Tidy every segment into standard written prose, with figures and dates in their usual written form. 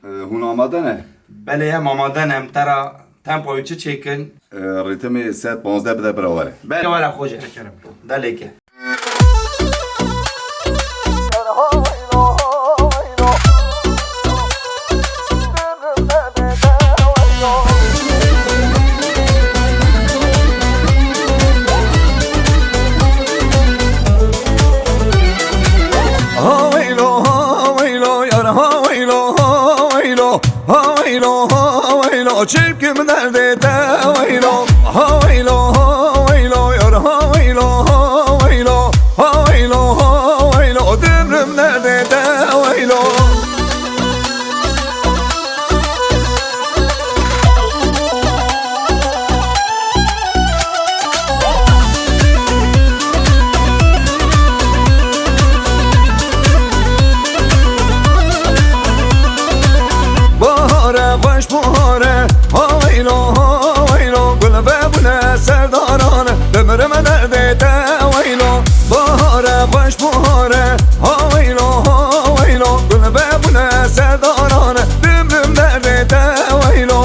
هون آماده نه؟ بله هم آمادن هم ترا تمپوی چه چکن؟ ریتمی 115 بده براوره. بله ولی خوشه نکرم دله که چیکم درده تا ویلو ها ویلو ها ویلو یار ها ویلو ها ویلو ها ویلو ها ویلو دمرم درده تا ویلو بهاره خوش بهاره سردارانه دمرم درده تا ویلو بهاره خوش بهاره ها ویلو ها ویلو گل ببونه سردارانه دمرم درده تا ویلو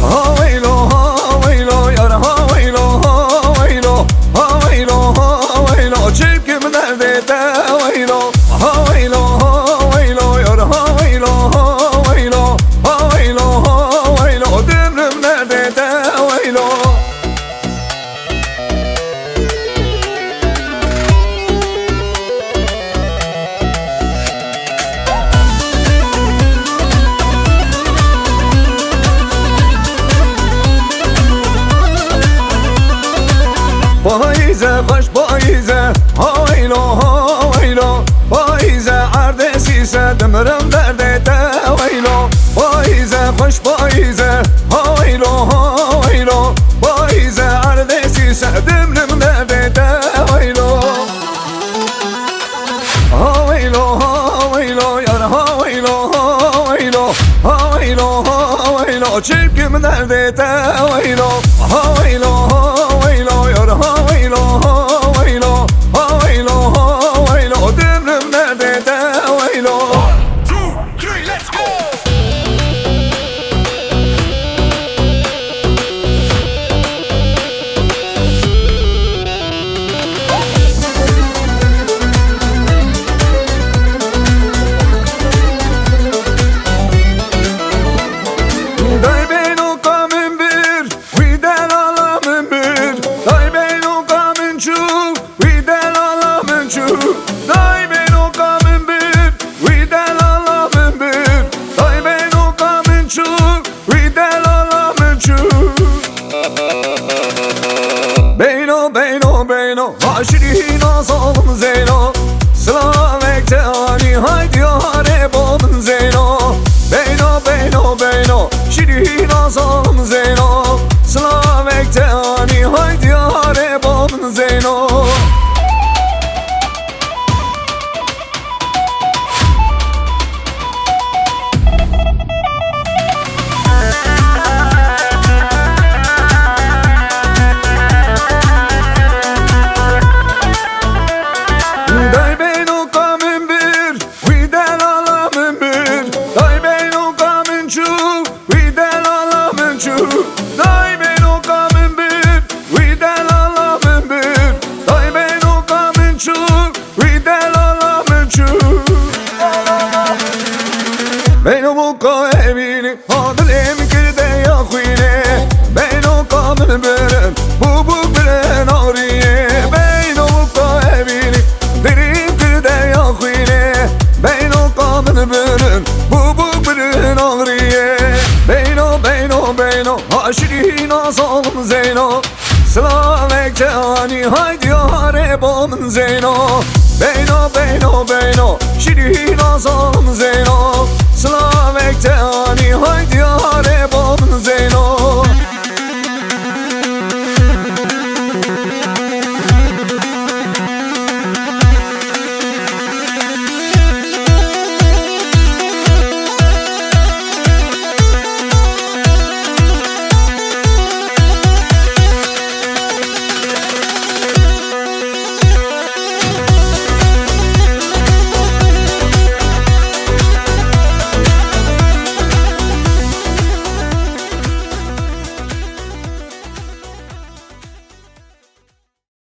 ها ویلو ها ویلو یار ها ویلو ها ویلو ها ویلو ها ویلو چیکم درده تا ویلو ها ویلو ها ویلو یار ها ویلو ها ویلو ها ویلو ها ویلو دمرم درده تا ویلو پاییزه خوش پاییزه ها ویلو ها ویلو پاییزه عردسیسه دمرم درده تا ویلو پاییزه خوش پاییزه ها ویلو ها ویلو پاییزه عردسیسه دمرم درده تا ویلو ها ویلو ها ویلو یار ها ویلو ها ویلو ها ویلو ها ویلو چیکم درده تا ویلو ها ویلو ها ویلو یار ها ویلو ها ویلو ها ویلو ها ویلو دمرم درده تا ویلو عاشقی نازم زینو سلامک تانی های دیاره بابن زینو بینو بینو بینو شیری نازم زینو سلامک تانی های دیاره بابن زینو بینو موقع بینی حاضرم کرده یا خوینه بینو کامل برن بو برن آریه بینو موقع بینی دریم کرده یا خوینه بینو کامل برن بو برن آریه بینو بینو بینو عاشقی نازم زینو سلامک جهانی های دیاره با من زینو بینو بینو بینو شیری نازم زینو